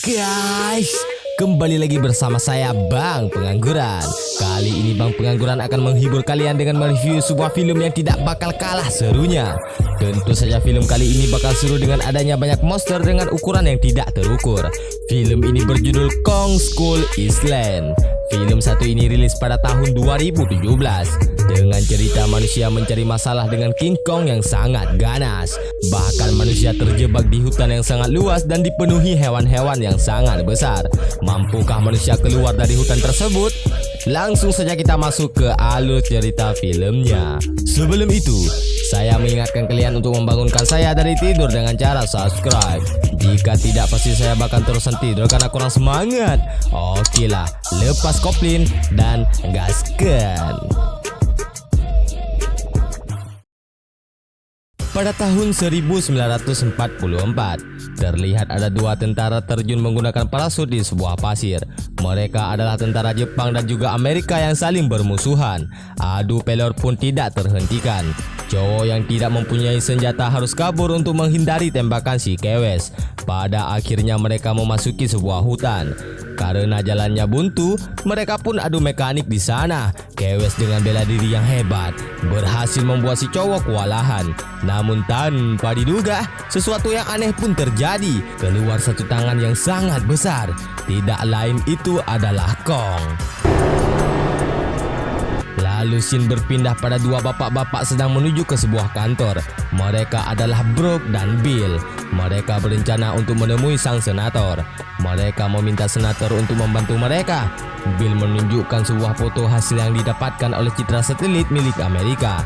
guys, kembali lagi bersama saya Bang Pengangguran. Kali ini Bang Pengangguran akan menghibur kalian dengan mereview sebuah film yang tidak bakal kalah serunya. Tentu saja film kali ini bakal seru dengan adanya banyak monster dengan ukuran yang tidak terukur. Film ini berjudul Kong Skull Island. Film satu ini rilis pada tahun 2017 dengan cerita manusia mencari masalah dengan King Kong yang sangat ganas. Bahkan manusia terjebak di hutan yang sangat luas dan dipenuhi hewan-hewan yang sangat besar. Mampukah manusia keluar dari hutan tersebut? Langsung saja kita masuk ke alur cerita filmnya. Sebelum itu, saya mengingatkan kalian untuk membangunkan saya dari tidur dengan cara subscribe. Jika tidak, pasti saya bakal terusan tidur karena kurang semangat. Oke lah, lepas koplin dan gaskan. Pada tahun 1944, terlihat ada dua tentara terjun menggunakan parasut di sebuah pasir. Mereka adalah tentara Jepang dan juga Amerika yang saling bermusuhan. Adu pelor pun tidak terhentikan. Cowok yang tidak mempunyai senjata harus kabur untuk menghindari tembakan si Kewes. Pada akhirnya mereka memasuki sebuah hutan. Karena jalannya buntu, mereka pun adu mekanik di sana. Kewes dengan bela diri yang hebat berhasil membuat si cowok kewalahan. Namun tanpa diduga, sesuatu yang aneh pun terjadi. Keluar satu tangan yang sangat besar. Tidak lain itu adalah Kong. Lalu scene berpindah pada dua bapak-bapak sedang menuju ke sebuah kantor. Mereka adalah Brooke dan Bill. Mereka berencana untuk menemui sang senator. Mereka meminta senator untuk membantu mereka. Bill menunjukkan sebuah foto hasil yang didapatkan oleh citra satelit milik Amerika.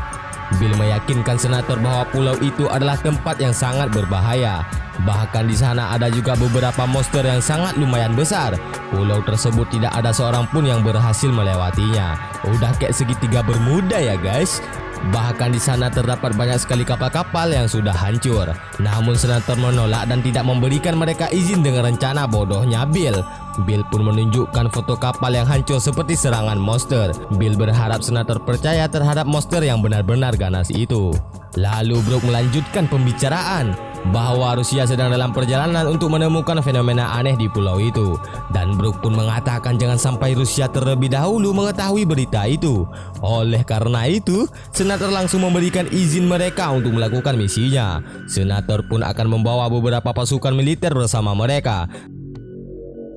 Bill meyakinkan senator bahwa pulau itu adalah tempat yang sangat berbahaya. Bahkan di sana ada juga beberapa monster yang sangat lumayan besar. Pulau tersebut tidak ada seorang pun yang berhasil melewatinya. Udah kayak segitiga Bermuda ya guys. Bahkan di sana terdapat banyak sekali kapal-kapal yang sudah hancur. Namun senator menolak dan tidak memberikan mereka izin dengan rencana bodohnya Bill. Bill pun menunjukkan foto kapal yang hancur seperti serangan monster. Bill berharap senator percaya terhadap monster yang benar-benar ganas itu. Lalu Brooke melanjutkan pembicaraan bahwa Rusia sedang dalam perjalanan untuk menemukan fenomena aneh di pulau itu. Dan Brooke pun mengatakan jangan sampai Rusia terlebih dahulu mengetahui berita itu. Oleh karena itu, senator langsung memberikan izin mereka untuk melakukan misinya. Senator pun akan membawa beberapa pasukan militer bersama mereka.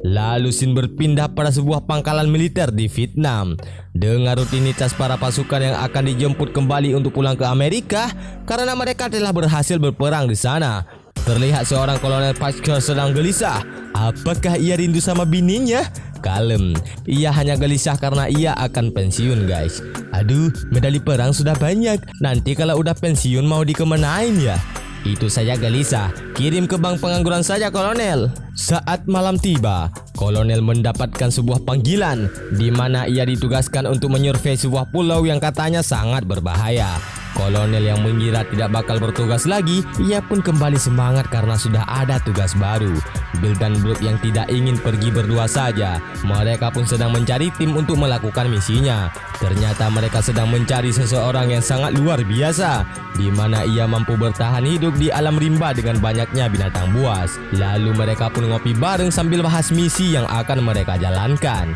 Lalu scene berpindah pada sebuah pangkalan militer di Vietnam. Dengan rutinitas para pasukan yang akan dijemput kembali untuk pulang ke Amerika karena mereka telah berhasil berperang di sana. Terlihat seorang kolonel Parker sedang gelisah. Apakah ia rindu sama bininya? Kalem, ia hanya gelisah karena ia akan pensiun guys. Aduh, medali perang sudah banyak. Nanti kalau udah pensiun mau dikemenain ya? Itu saja gelisah. Kirim ke bank pengangguran saja kolonel. Saat malam tiba, kolonel mendapatkan sebuah panggilan di mana ia ditugaskan untuk menyurvei sebuah pulau yang katanya sangat berbahaya. Kolonel yang mengira tidak bakal bertugas lagi, ia pun kembali semangat karena sudah ada tugas baru. Bill dan Brooke yang tidak ingin pergi berdua saja. Mereka pun sedang mencari tim untuk melakukan misinya. Ternyata mereka sedang mencari seseorang yang sangat luar biasa, di mana ia mampu bertahan hidup di alam rimba dengan banyaknya binatang buas. Lalu mereka pun ngopi bareng sambil bahas misi yang akan mereka jalankan.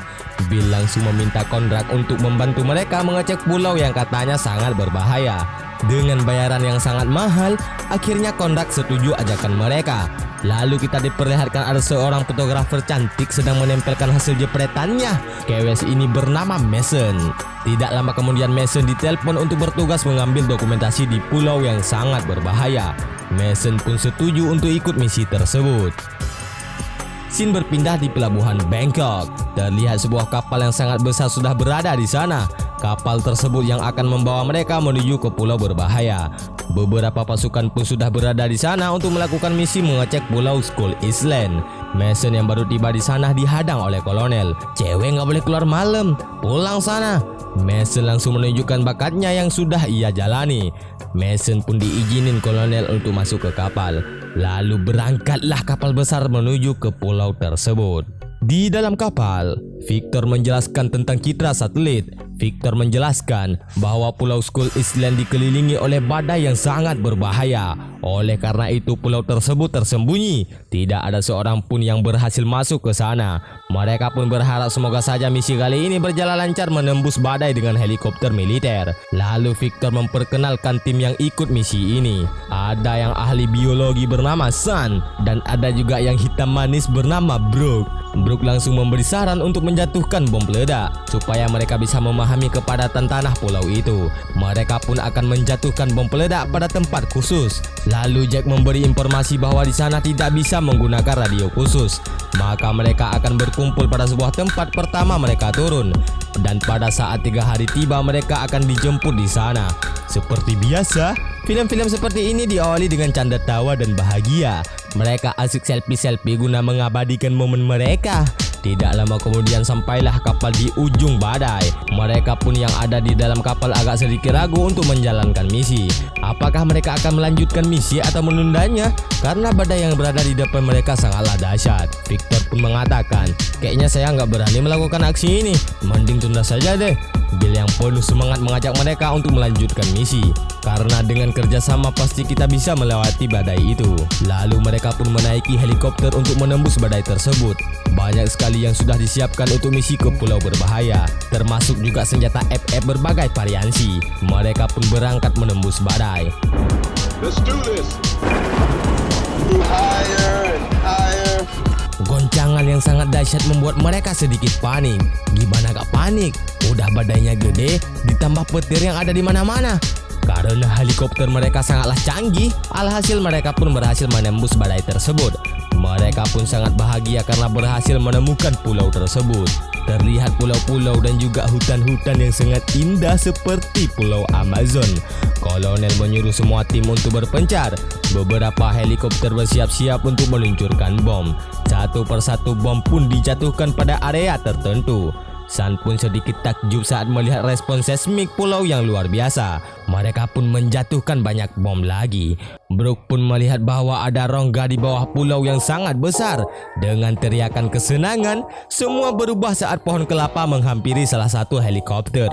Bill langsung meminta kontrak untuk membantu mereka mengecek pulau yang katanya sangat berbahaya. Dengan bayaran yang sangat mahal, akhirnya kontrak setuju ajakan mereka. Lalu kita diperlihatkan ada seorang fotografer cantik sedang menempelkan hasil jepretannya. Kewes ini bernama Mason. Tidak lama kemudian Mason ditelepon untuk bertugas mengambil dokumentasi di pulau yang sangat berbahaya. Mason pun setuju untuk ikut misi tersebut. Scene berpindah di pelabuhan Bangkok. Terlihat sebuah kapal yang sangat besar sudah berada di sana. Kapal tersebut yang akan membawa mereka menuju ke pulau berbahaya. Beberapa pasukan pun sudah berada di sana untuk melakukan misi mengecek pulau Skull Island. Mason yang baru tiba di sana dihadang oleh kolonel. Cewek nggak boleh keluar malam, pulang sana. Mason langsung menunjukkan bakatnya yang sudah ia jalani. Mason pun diizinin kolonel untuk masuk ke kapal. Lalu berangkatlah kapal besar menuju ke pulau tersebut. Di dalam kapal, Victor menjelaskan tentang citra satelit. Victor menjelaskan bahwa Pulau Skull Island dikelilingi oleh badai yang sangat berbahaya. Oleh karena itu pulau tersebut tersembunyi. Tidak ada seorang pun yang berhasil masuk ke sana. Mereka pun berharap semoga saja misi kali ini berjalan lancar menembus badai dengan helikopter militer. Lalu Victor memperkenalkan tim yang ikut misi ini. Ada yang ahli biologi bernama Sun dan ada juga yang hitam manis bernama Brooke. Brooke langsung memberi saran untuk menjatuhkan bom peledak supaya mereka bisa memahami kepadatan tanah pulau itu. Mereka pun akan menjatuhkan bom peledak pada tempat khusus. Lalu Jack memberi informasi bahwa di sana tidak bisa menggunakan radio khusus. Maka mereka akan berkumpul pada sebuah tempat pertama mereka turun. Dan pada saat 3 hari tiba mereka akan dijemput di sana. Seperti biasa, film-film seperti ini diawali dengan canda tawa dan bahagia. Mereka asik selfie-selfie guna mengabadikan momen mereka. Tidak lama kemudian sampailah kapal di ujung badai. Mereka pun yang ada di dalam kapal agak sedikit ragu untuk menjalankan misi. Apakah mereka akan melanjutkan misi atau menundanya? Karena badai yang berada di depan mereka sangatlah dahsyat. Victor pun mengatakan, kayaknya saya nggak berani melakukan aksi ini. Mending tunda saja deh. Bill yang penuh semangat mengajak mereka untuk melanjutkan misi. Karena dengan kerjasama pasti kita bisa melewati badai itu. Lalu mereka pun menaiki helikopter untuk menembus badai tersebut. Banyak sekali yang sudah disiapkan untuk misi ke pulau berbahaya, termasuk juga senjata FF berbagai variansi. Mereka pun berangkat menembus badai. Let's do this. Higher and higher. Goncangan yang sangat dahsyat membuat mereka sedikit panik. Gimana gak panik? Udah badainya gede, ditambah petir yang ada di mana-mana. Karena helikopter mereka sangatlah canggih, alhasil mereka pun berhasil menembus badai tersebut. Mereka pun sangat bahagia karena berhasil menemukan pulau tersebut. Terlihat pulau-pulau dan juga hutan-hutan yang sangat indah seperti Pulau Amazon. Kolonel menyuruh semua tim untuk berpencar. Beberapa helikopter bersiap-siap untuk meluncurkan bom. Satu persatu bom pun dijatuhkan pada area tertentu. Sun pun sedikit takjub saat melihat respon seismik pulau yang luar biasa. Mereka pun menjatuhkan banyak bom lagi. Brooke pun melihat bahwa ada rongga di bawah pulau yang sangat besar. Dengan teriakan kesenangan, semua berubah saat pohon kelapa menghampiri salah satu helikopter.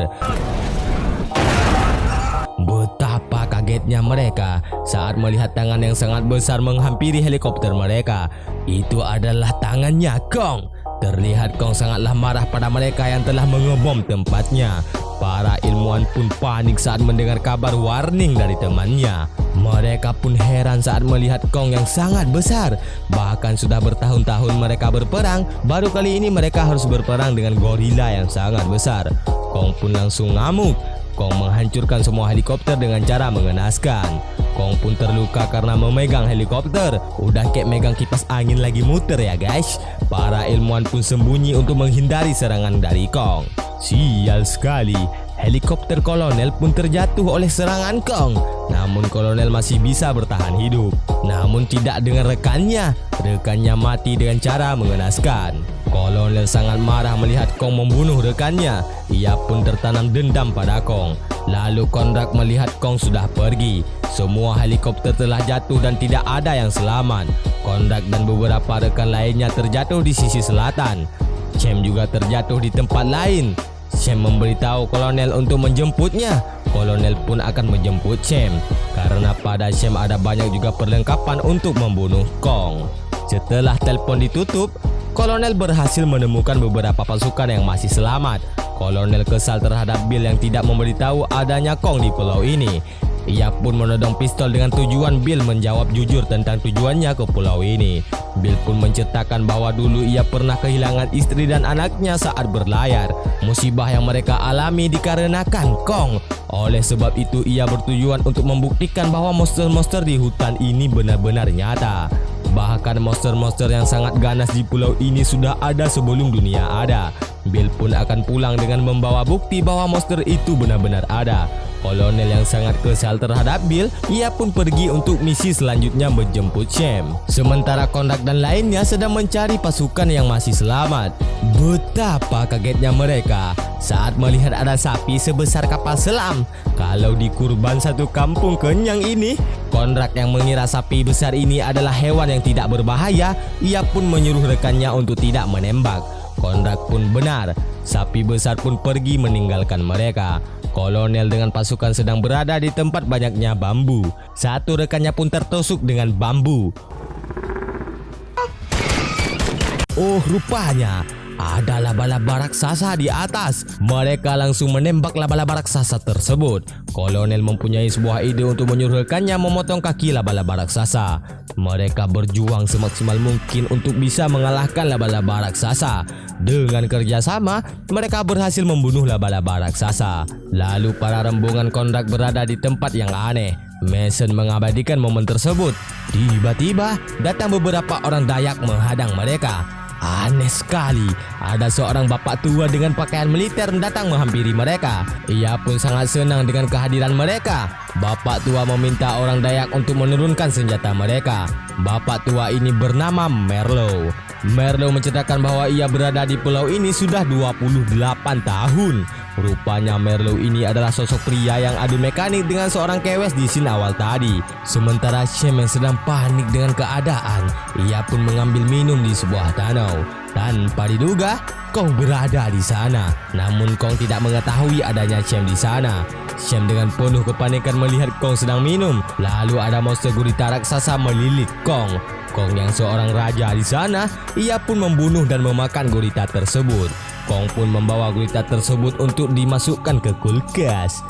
Betapa kagetnya mereka saat melihat tangan yang sangat besar menghampiri helikopter mereka. Itu adalah tangannya Kong. Terlihat Kong sangatlah marah pada mereka yang telah mengebom tempatnya. Para ilmuwan pun panik saat mendengar kabar warning dari temannya. Mereka pun heran saat melihat Kong yang sangat besar. Bahkan sudah bertahun-tahun mereka berperang, baru kali ini mereka harus berperang dengan gorila yang sangat besar. Kong pun langsung ngamuk. Kong menghancurkan semua helikopter dengan cara mengenaskan. Kong pun terluka karena memegang helikopter. Udah kayak megang kipas angin lagi muter ya guys. Para ilmuwan pun sembunyi untuk menghindari serangan dari Kong. Sial sekali, helikopter kolonel pun terjatuh oleh serangan Kong. Namun kolonel masih bisa bertahan hidup. Namun tidak dengan rekannya. Rekannya mati dengan cara mengenaskan. Kolonel sangat marah melihat Kong membunuh rekannya. Ia pun tertanam dendam pada Kong. Lalu Konrak melihat Kong sudah pergi. Semua helikopter telah jatuh dan tidak ada yang selamat. Konrak dan beberapa rekan lainnya terjatuh di sisi selatan. Cem juga terjatuh di tempat lain. Cem memberitahu kolonel untuk menjemputnya. Kolonel pun akan menjemput Cem. Karena pada Cem ada banyak juga perlengkapan untuk membunuh Kong. Setelah telepon ditutup, kolonel berhasil menemukan beberapa pasukan yang masih selamat. Kolonel kesal terhadap Bill yang tidak memberitahu adanya Kong di pulau ini. Ia pun menodong pistol dengan tujuan Bill menjawab jujur tentang tujuannya ke pulau ini. Bill pun menceritakan bahwa dulu ia pernah kehilangan istri dan anaknya saat berlayar. Musibah yang mereka alami dikarenakan Kong. Oleh sebab itu ia bertujuan untuk membuktikan bahwa monster-monster di hutan ini benar-benar nyata. Bahkan monster-monster yang sangat ganas di pulau ini sudah ada sebelum dunia ada. Bill pun akan pulang dengan membawa bukti bahwa monster itu benar-benar ada. Kolonel yang sangat kesal terhadap Bill, ia pun pergi untuk misi selanjutnya menjemput Cem. Sementara Konrak dan lainnya sedang mencari pasukan yang masih selamat. Betapa kagetnya mereka saat melihat ada sapi sebesar kapal selam. Kalau dikurban satu kampung kenyang ini. Konrak yang mengira sapi besar ini adalah hewan yang tidak berbahaya, ia pun menyuruh rekannya untuk tidak menembak. Konrad pun benar. Sapi besar pun pergi meninggalkan mereka. Kolonel dengan pasukan sedang berada di tempat banyaknya bambu. Satu rekannya pun tertusuk dengan bambu. Oh, rupanya ada laba-laba raksasa di atas. Mereka langsung menembak laba-laba raksasa tersebut. Kolonel mempunyai sebuah ide untuk menyuruh rekannya memotong kaki laba-laba raksasa. Mereka berjuang semaksimal mungkin untuk bisa mengalahkan laba-laba raksasa. Dengan kerjasama, mereka berhasil membunuh laba-laba raksasa. Lalu para rombongan Konrad berada di tempat yang aneh. Mason mengabadikan momen tersebut. Tiba-tiba datang beberapa orang Dayak menghadang mereka. Aneh sekali, ada seorang bapak tua dengan pakaian militer datang menghampiri mereka. Ia pun sangat senang dengan kehadiran mereka. Bapak tua meminta orang Dayak untuk menurunkan senjata mereka. Bapak tua ini bernama Merlo. Merlo menceritakan bahwa ia berada di pulau ini sudah 28 tahun. Rupanya Merlo ini adalah sosok pria yang adu mekanik dengan seorang kewes di scene awal tadi. Sementara Shem yang sedang panik dengan keadaan, ia pun mengambil minum di sebuah danau. Tanpa diduga, Kong berada di sana. Namun Kong tidak mengetahui adanya Shem di sana. Shem dengan penuh kepanikan melihat Kong sedang minum. Lalu ada monster gurita raksasa melilit Kong. Kong yang seorang raja di sana, ia pun membunuh dan memakan gurita tersebut. Kong pun membawa gurita tersebut untuk dimasukkan ke kulkas.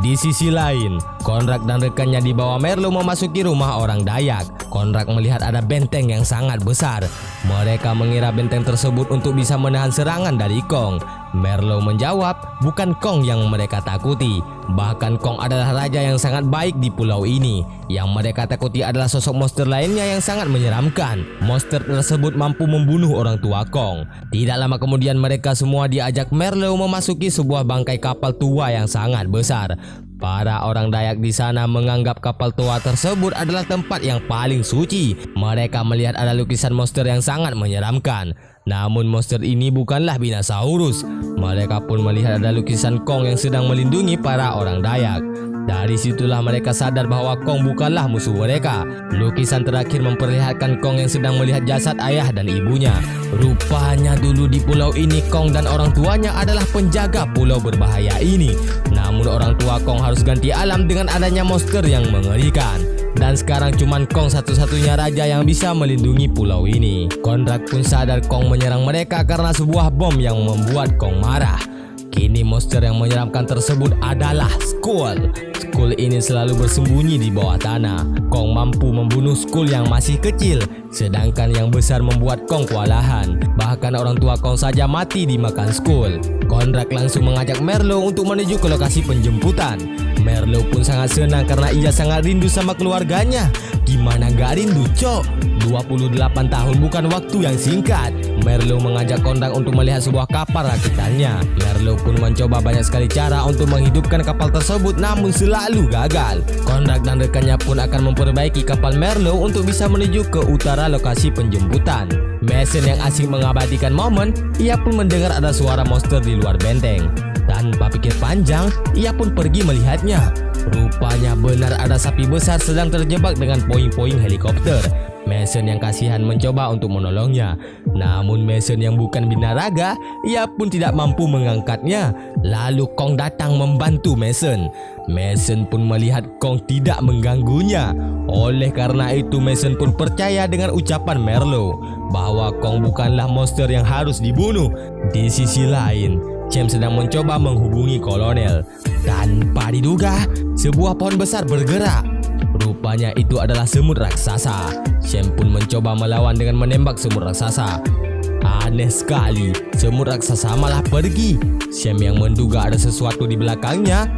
Di sisi lain, Konrad dan rekannya dibawa Merlo memasuki rumah orang Dayak. Konrad melihat ada benteng yang sangat besar. Mereka mengira benteng tersebut untuk bisa menahan serangan dari Kong. Merlo menjawab, bukan Kong yang mereka takuti. Bahkan Kong adalah raja yang sangat baik di pulau ini. Yang mereka takuti adalah sosok monster lainnya yang sangat menyeramkan. Monster tersebut mampu membunuh orang tua Kong. Tidak lama kemudian mereka semua diajak Merlo memasuki sebuah bangkai kapal tua yang sangat besar. Para orang Dayak di sana menganggap kapal tua tersebut adalah tempat yang paling suci. Mereka melihat ada lukisan monster yang sangat menyeramkan. Namun monster ini bukanlah Binasaurus. Mereka pun melihat ada lukisan Kong yang sedang melindungi para orang Dayak. Dari situlah mereka sadar bahwa Kong bukanlah musuh mereka. Lukisan terakhir memperlihatkan Kong yang sedang melihat jasad ayah dan ibunya. Rupanya dulu di pulau ini Kong dan orang tuanya adalah penjaga pulau berbahaya ini. Namun orang tua Kong harus ganti alam dengan adanya monster yang mengerikan. Dan sekarang cuman Kong satu-satunya raja yang bisa melindungi pulau ini. Konrad pun sadar Kong menyerang mereka karena sebuah bom yang membuat Kong marah. Kini monster yang menyeramkan tersebut adalah Skull. Skull ini selalu bersembunyi di bawah tanah. Kong mampu membunuh Skull yang masih kecil, sedangkan yang besar membuat Kong kewalahan. Bahkan orang tua Kong saja mati dimakan Skull. Konrad langsung mengajak Merlo untuk menuju ke lokasi penjemputan. Merlo pun sangat senang karena ia sangat rindu sama keluarganya. Gimana gak rindu, cok? 28 tahun bukan waktu yang singkat. Merlo mengajak Konrad untuk melihat sebuah kapal rakitannya. Merlo pun mencoba banyak sekali cara untuk menghidupkan kapal tersebut, namun selalu gagal. Konrad dan rekannya pun akan memperbaiki kapal Merlo untuk bisa menuju ke utara lokasi penjemputan. Mason yang asing mengabadikan momen, ia pun mendengar ada suara monster di luar benteng. Tanpa pikir panjang, ia pun pergi melihatnya. Rupanya benar ada sapi besar sedang terjebak dengan puing-puing helikopter. Mason yang kasihan mencoba untuk menolongnya. Namun Mason yang bukan binaraga, ia pun tidak mampu mengangkatnya. Lalu Kong datang membantu Mason. Mason pun melihat Kong tidak mengganggunya. Oleh karena itu Mason pun percaya dengan ucapan Merlo bahwa Kong bukanlah monster yang harus dibunuh. Di sisi lain, Cem sedang mencoba menghubungi kolonel. Tanpa diduga, sebuah pohon besar bergerak. Rupanya itu adalah semut raksasa. Cem pun mencoba melawan dengan menembak semut raksasa. Aneh sekali, semut raksasa malah pergi. Cem yang menduga ada sesuatu di belakangnya.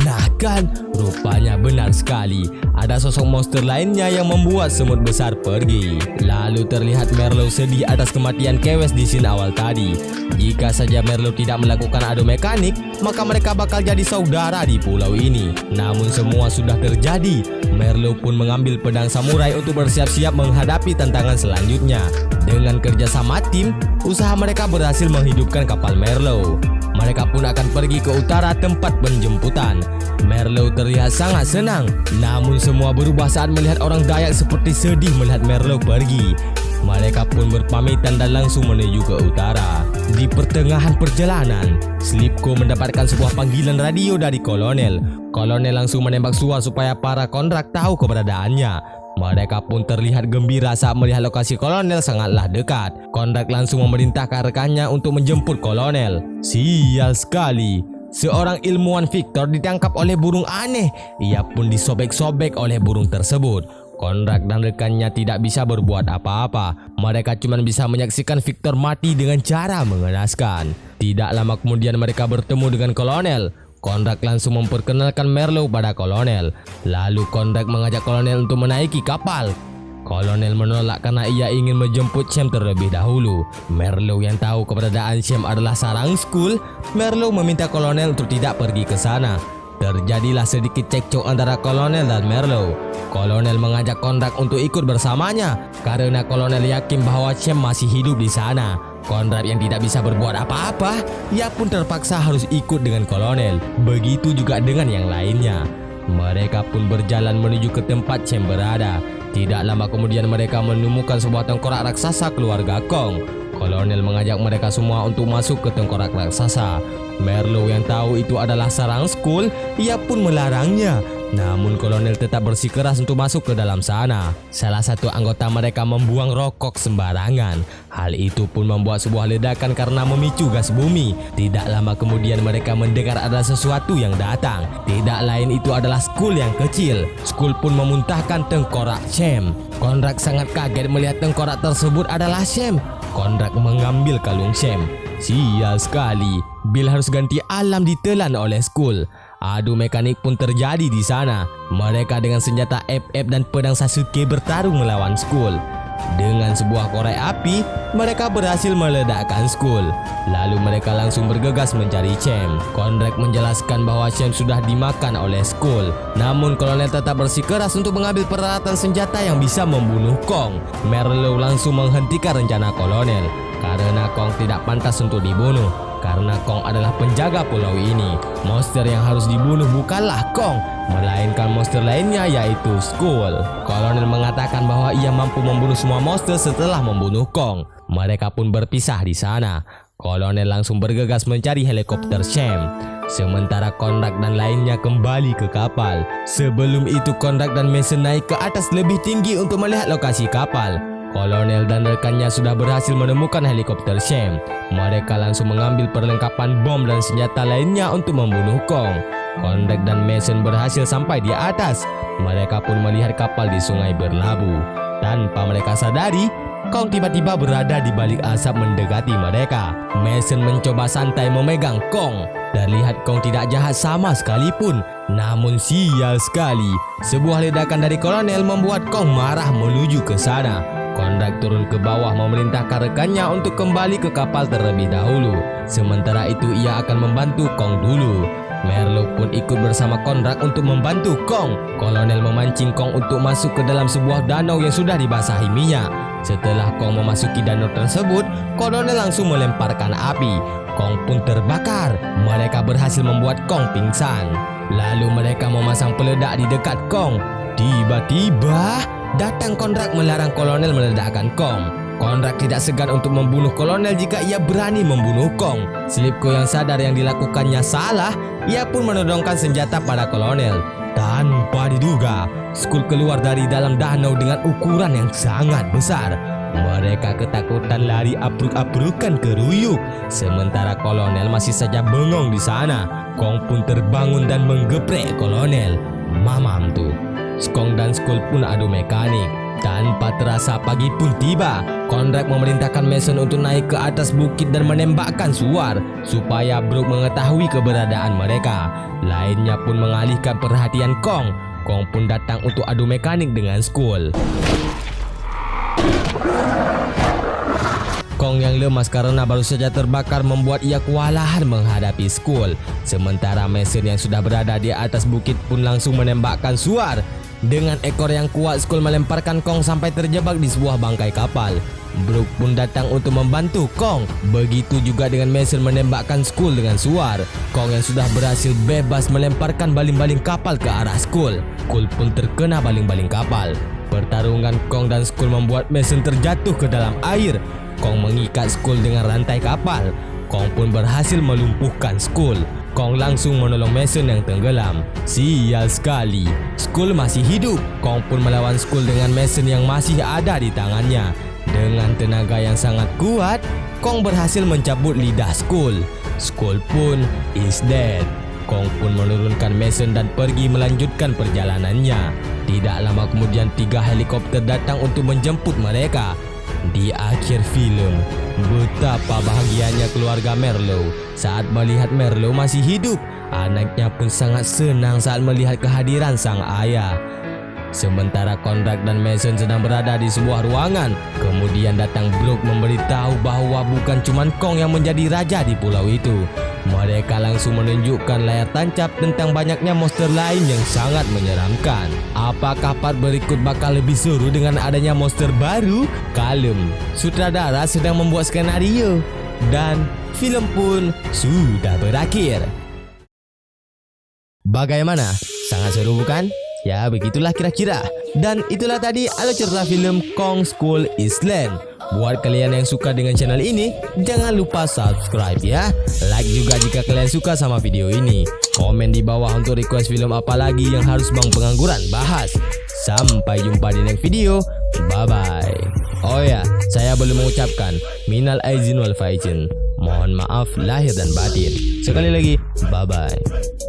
Nah kan, rupanya benar sekali. Ada sosok monster lainnya yang membuat semut besar pergi. Lalu terlihat Merlo sedih atas kematian kewes di scene awal tadi. Jika saja Merlo tidak melakukan adu mekanik, maka mereka bakal jadi saudara di pulau ini. Namun semua sudah terjadi. Merlo pun mengambil pedang samurai untuk bersiap-siap menghadapi tantangan selanjutnya. Dengan kerjasama tim, usaha mereka berhasil menghidupkan kapal Merlo. Mereka pun akan pergi ke utara tempat penjemputan. Merlo terlihat sangat senang. Namun semua berubah saat melihat orang Dayak seperti sedih melihat Merlo pergi. Mereka pun berpamitan dan langsung menuju ke utara. Di pertengahan perjalanan, Slipko mendapatkan sebuah panggilan radio dari kolonel. Kolonel langsung menembak suar supaya para kontrak tahu keberadaannya. Mereka pun terlihat gembira saat melihat lokasi kolonel sangatlah dekat. Kontrak langsung memerintahkan rekannya untuk menjemput kolonel. Sial sekali. Seorang ilmuwan Victor ditangkap oleh burung aneh. Ia pun disobek-sobek oleh burung tersebut. Konrad dan rekannya tidak bisa berbuat apa-apa. Mereka cuma bisa menyaksikan Victor mati dengan cara mengenaskan. Tidak lama kemudian mereka bertemu dengan kolonel. Konrad langsung memperkenalkan Merlo pada kolonel. Lalu Konrad mengajak kolonel untuk menaiki kapal. Kolonel menolak karena ia ingin menjemput Sham terlebih dahulu. Merlo yang tahu keberadaan Sham adalah sarang Skrull, Merlo meminta kolonel untuk tidak pergi ke sana. Terjadilah sedikit cekcok antara kolonel dan Merlo. Kolonel mengajak Konrad untuk ikut bersamanya karena kolonel yakin bahwa Sham masih hidup di sana. Konrad yang tidak bisa berbuat apa-apa, ia pun terpaksa harus ikut dengan kolonel. Begitu juga dengan yang lainnya. Mereka pun berjalan menuju ke tempat Sham berada. Tidak lama kemudian mereka menemukan sebuah tengkorak raksasa keluarga Kong. Kolonel mengajak mereka semua untuk masuk ke tengkorak raksasa. Merlo yang tahu itu adalah sarang Skrull, ia pun melarangnya. Namun kolonel tetap bersikeras untuk masuk ke dalam sana. Salah satu anggota mereka membuang rokok sembarangan. Hal itu pun membuat sebuah ledakan karena memicu gas bumi. Tidak lama kemudian mereka mendengar ada sesuatu yang datang. Tidak lain itu adalah Skrull yang kecil. Skrull pun memuntahkan tengkorak Sham. Konrad sangat kaget melihat tengkorak tersebut adalah Sham. Konrad mengambil kalung Sham. Sial sekali, Bill harus ganti alam ditelan oleh Skrull. Adu mekanik pun terjadi di sana. Mereka dengan senjata FF dan pedang Sasuke bertarung melawan Skrull. Dengan sebuah korek api, mereka berhasil meledakkan Skrull. Lalu mereka langsung bergegas mencari Sham. Konrad menjelaskan bahwa Sham sudah dimakan oleh Skrull. Namun kolonel tetap bersikeras untuk mengambil peralatan senjata yang bisa membunuh Kong. Merlo langsung menghentikan rencana kolonel karena Kong tidak pantas untuk dibunuh. Karena Kong adalah penjaga pulau ini. Monster yang harus dibunuh bukanlah Kong, melainkan monster lainnya yaitu Skrull. Kolonel mengatakan bahwa ia mampu membunuh semua monster setelah membunuh Kong. Mereka pun berpisah di sana. Kolonel langsung bergegas mencari helikopter Sham. Sementara Konrad dan lainnya kembali ke kapal. Sebelum itu Konrad dan Mason naik ke atas lebih tinggi untuk melihat lokasi kapal. Kolonel dan rekannya sudah berhasil menemukan helikopter Sham. Mereka langsung mengambil perlengkapan bom dan senjata lainnya untuk membunuh Kong. Konrad dan Mason berhasil sampai di atas. Mereka pun melihat kapal di sungai berlabuh. Tanpa mereka sadari, Kong tiba-tiba berada di balik asap mendekati mereka. Mason mencoba santai memegang Kong. Terlihat Kong tidak jahat sama sekalipun. Namun sial sekali, sebuah ledakan dari kolonel membuat Kong marah menuju ke sana. Konrad turun ke bawah memerintahkan rekannya untuk kembali ke kapal terlebih dahulu. Sementara itu ia akan membantu Kong dulu. Merlo pun ikut bersama Konrad untuk membantu Kong. Kolonel memancing Kong untuk masuk ke dalam sebuah danau yang sudah dibasahi minyak. Setelah Kong memasuki danau tersebut, kolonel langsung melemparkan api. Kong pun terbakar. Mereka berhasil membuat Kong pingsan. Lalu mereka memasang peledak di dekat Kong. Tiba-tiba datang Konrad melarang kolonel meledakkan Kong. Konrad tidak segan untuk membunuh kolonel jika ia berani membunuh Kong. Slipko yang sadar yang dilakukannya salah, ia pun menodongkan senjata pada kolonel. Tanpa diduga, Skrull keluar dari dalam danau dengan ukuran yang sangat besar. Mereka ketakutan lari abruk-abrukan keruyuk. Sementara kolonel masih saja bengong di sana. Kong pun terbangun dan menggeprek kolonel. Mamam tuh. Kong dan Skrull pun adu mekanik. Tanpa terasa pagi pun tiba. Konrad memerintahkan Mason untuk naik ke atas bukit dan menembakkan suar supaya Brook mengetahui keberadaan mereka. Lainnya pun mengalihkan perhatian Kong. Kong pun datang untuk adu mekanik dengan Skrull. Kong yang lemas karena baru saja terbakar membuat ia kewalahan menghadapi Skrull. Sementara Mason yang sudah berada di atas bukit pun langsung menembakkan suar. Dengan ekor yang kuat, Skrull melemparkan Kong sampai terjebak di sebuah bangkai kapal. Brook pun datang untuk membantu Kong. Begitu juga dengan Mason menembakkan Skrull dengan suar. Kong yang sudah berhasil bebas melemparkan baling-baling kapal ke arah Skrull. Skrull pun terkena baling-baling kapal. Pertarungan Kong dan Skull membuat Mason terjatuh ke dalam air. Kong mengikat Skull dengan rantai kapal. Kong pun berhasil melumpuhkan Skull. Kong langsung menolong Mason yang tenggelam. Sial sekali, Skull masih hidup. Kong pun melawan Skull dengan Mason yang masih ada di tangannya. Dengan tenaga yang sangat kuat, Kong berhasil mencabut lidah Skull. Skull pun is dead. Kong pun menurunkan Mason dan pergi melanjutkan perjalanannya. Tidak lama kemudian 3 helikopter datang untuk menjemput mereka. Di akhir filem, betapa bahagianya keluarga Merlo saat melihat Merlo masih hidup. Anaknya pun sangat senang saat melihat kehadiran sang ayah. Sementara Conrad dan Mason sedang berada di sebuah ruangan, kemudian datang Brooke memberitahu bahwa bukan cuma Kong yang menjadi raja di pulau itu. Mereka langsung menunjukkan layar tancap tentang banyaknya monster lain yang sangat menyeramkan. Apakah part berikut bakal lebih seru dengan adanya monster baru? Kalem, sutradara sedang membuat skenario dan filem pun sudah berakhir. Bagaimana? Sangat seru bukan? Ya, begitulah kira-kira. Dan itulah tadi alur cerita filem Kong Skull Island. Buat kalian yang suka dengan channel ini, jangan lupa subscribe ya. Like juga jika kalian suka sama video ini. Komen di bawah untuk request film apa lagi yang harus Bang Pengangguran bahas. Sampai jumpa di next video. Bye-bye. Oh ya, saya belum mengucapkan minal aizin wal faizin. Mohon maaf lahir dan batin. Sekali lagi, bye-bye.